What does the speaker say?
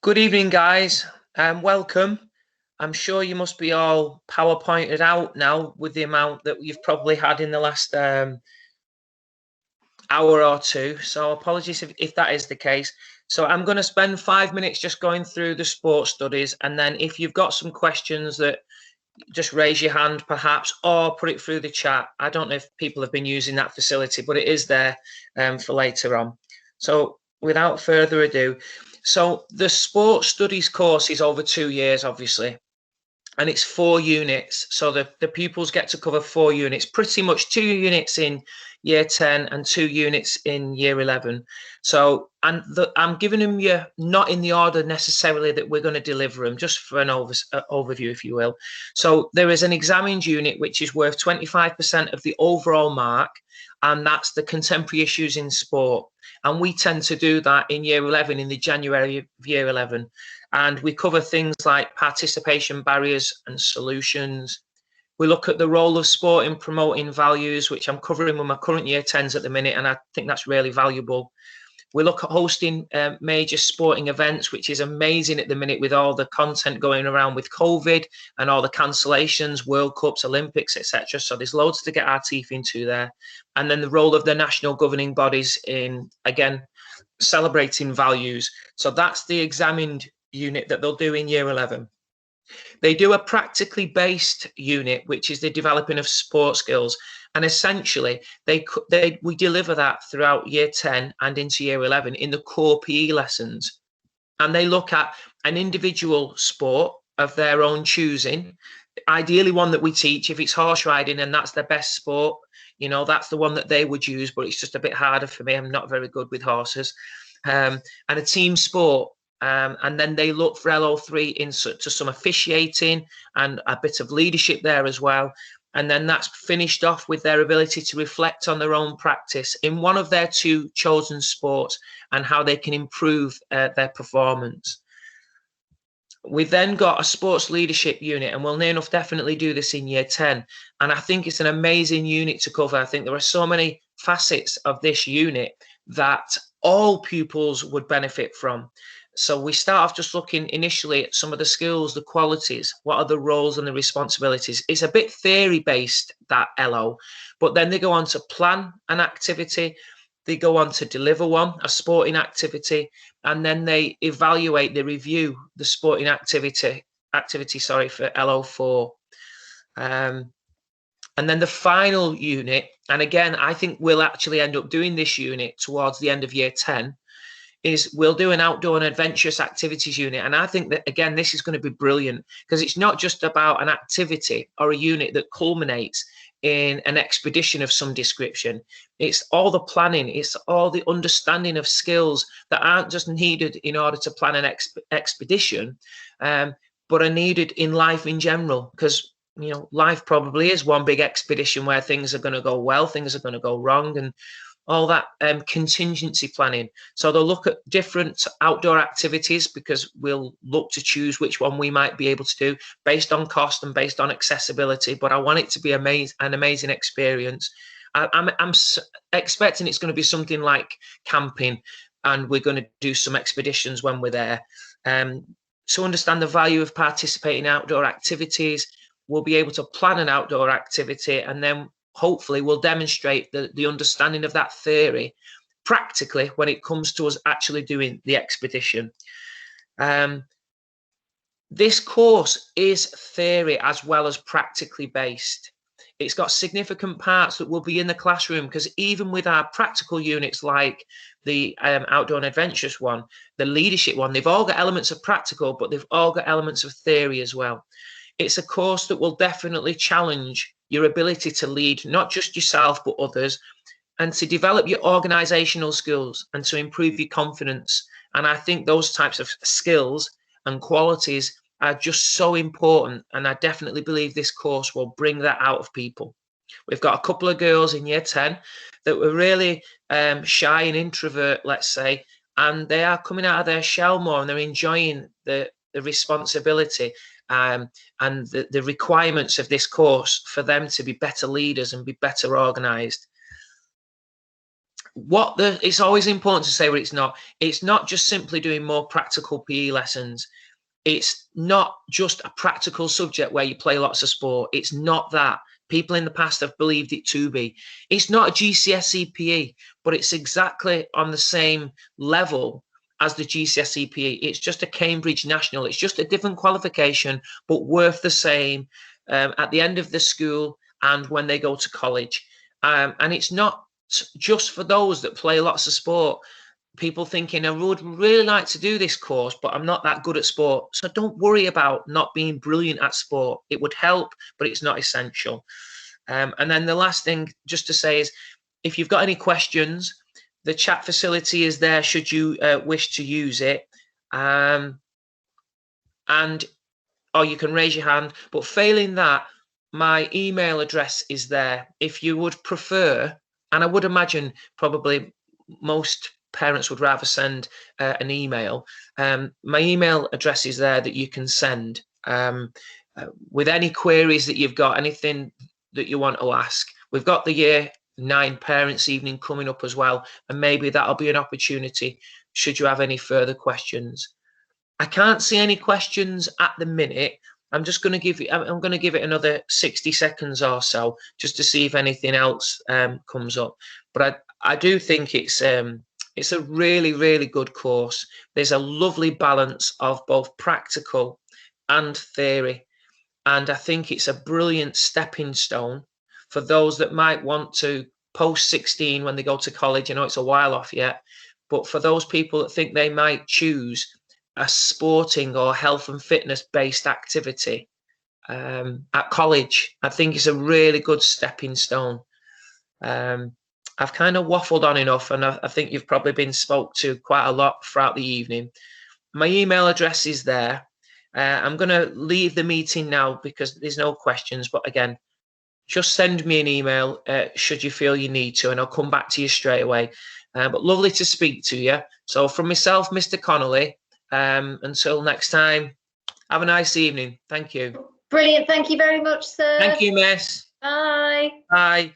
Good evening, guys, and welcome. I'm sure you must be all PowerPointed out now with the amount that you've probably had in the last hour or two. So apologies if that is the case. So I'm going to spend 5 minutes just going through the sports studies, and then if you've got some questions, that just raise your hand perhaps, or put it through the chat. I don't know if people have been using that facility, but it is there for later on. So without further ado, so the sports studies course is over 2 years, obviously, and it's 4 units. So the pupils get to cover 4 units, pretty much 2 units in year 10 and 2 units in year 11. So, and I'm giving them you not in the order necessarily that we're going to deliver them, just for an overview, if you will. So there is an examined unit which is worth 25% of the overall mark, and that's the contemporary issues in sport. And we tend to do that in year 11, in the January of year 11. And we cover things like participation barriers and solutions. We look at the role of sport in promoting values, which I'm covering with my current year 10s at the minute, and I think that's really valuable. We look at hosting major sporting events, which is amazing at the minute with all the content going around with COVID and all the cancellations, World Cups, Olympics, etc. So there's loads to get our teeth into there. And then the role of the national governing bodies in, again, celebrating values. So that's the examined unit that they'll do in year 11. They do a practically based unit, which is the developing of sport skills. And essentially, we deliver that throughout year 10 and into year 11 in the core PE lessons. And they look at an individual sport of their own choosing, ideally one that we teach. If it's horse riding and that's their best sport, you know, that's the one that they would use, but it's just a bit harder for me. I'm not very good with horses. And a team sport. And then they look for LO3 into some officiating and a bit of leadership there as well. And then that's finished off with their ability to reflect on their own practice in one of their 2 chosen sports and how they can improve their performance. We've then got a sports leadership unit, and we'll near enough definitely do this in year 10. And I think it's an amazing unit to cover. I think there are so many facets of this unit that all pupils would benefit from. So we start off just looking initially at some of the skills, the qualities, what are the roles and the responsibilities. It's a bit theory based, that LO, but then they go on to plan an activity, they go on to deliver one, a sporting activity, and then they evaluate, they review the sporting activity for LO4. And then the final unit, and again, I think we'll actually end up doing this unit towards the end of year 10, is we'll do an outdoor and adventurous activities unit. And I think that, again, this is going to be brilliant because it's not just about an activity or a unit that culminates in an expedition of some description. It's all the planning, it's all the understanding of skills that aren't just needed in order to plan an expedition, but are needed in life in general. Because, you know, life probably is one big expedition where things are going to go well, things are going to go wrong, and all that contingency planning. So they'll look at different outdoor activities because we'll look to choose which one we might be able to do based on cost and based on accessibility. But I want it to be an amazing experience. I'm expecting it's going to be something like camping, and we're going to do some expeditions when we're there. To understand the value of participating in outdoor activities, we'll be able to plan an outdoor activity, and then hopefully we'll demonstrate the understanding of that theory practically when it comes to us actually doing the expedition. This course is theory as well as practically based. It's got significant parts that will be in the classroom, because even with our practical units like the outdoor and adventurous one, the leadership one, they've all got elements of practical, but they've all got elements of theory as well. It's a course that will definitely challenge your ability to lead, not just yourself, but others, and to develop your organizational skills and to improve your confidence. And I think those types of skills and qualities are just so important. And I definitely believe this course will bring that out of people. We've got a couple of girls in year 10 that were really shy and introvert, let's say, and they are coming out of their shell more, and they're enjoying the responsibility and the requirements of this course for them to be better leaders and be better organized. it's always important to say what it's not. It's not just simply doing more practical PE lessons. It's not just a practical subject where you play lots of sport. It's not that. People in the past have believed it to be. It's not a GCSE PE, but it's exactly on the same level as the GCSE PE. It's just a Cambridge National. It's just a different qualification, but worth the same at the end of the school and when they go to college. And it's not just for those that play lots of sport. People thinking, I would really like to do this course, but I'm not that good at sport. So don't worry about not being brilliant at sport. It would help, but it's not essential. And then the last thing just to say is, if you've got any questions, the chat facility is there should you wish to use it. Or you can raise your hand. But failing that, my email address is there. If you would prefer, and I would imagine probably most parents would rather send an email. My email address is there that you can send with any queries that you've got, anything that you want to ask. We've got the Year 9 Parents' Evening coming up as well, and maybe that'll be an opportunity should you have any further questions. I can't see any questions at the minute. I'm going to give it another 60 seconds or so just to see if anything else comes up. But I do think it's a really, really good course. There's a lovely balance of both practical and theory. And I think it's a brilliant stepping stone for those that might want to post 16 when they go to college. I know it's a while off yet, but for those people that think they might choose a sporting or health and fitness based activity at college, I think it's a really good stepping stone. I've kind of waffled on enough, and I think you've probably been spoke to quite a lot throughout the evening. My email address is there. I'm going to leave the meeting now because there's no questions. But again, just send me an email should you feel you need to, and I'll come back to you straight away. But lovely to speak to you. So from myself, Mr Connolly, until next time, have a nice evening. Thank you. Brilliant. Thank you very much, sir. Thank you, miss. Bye. Bye.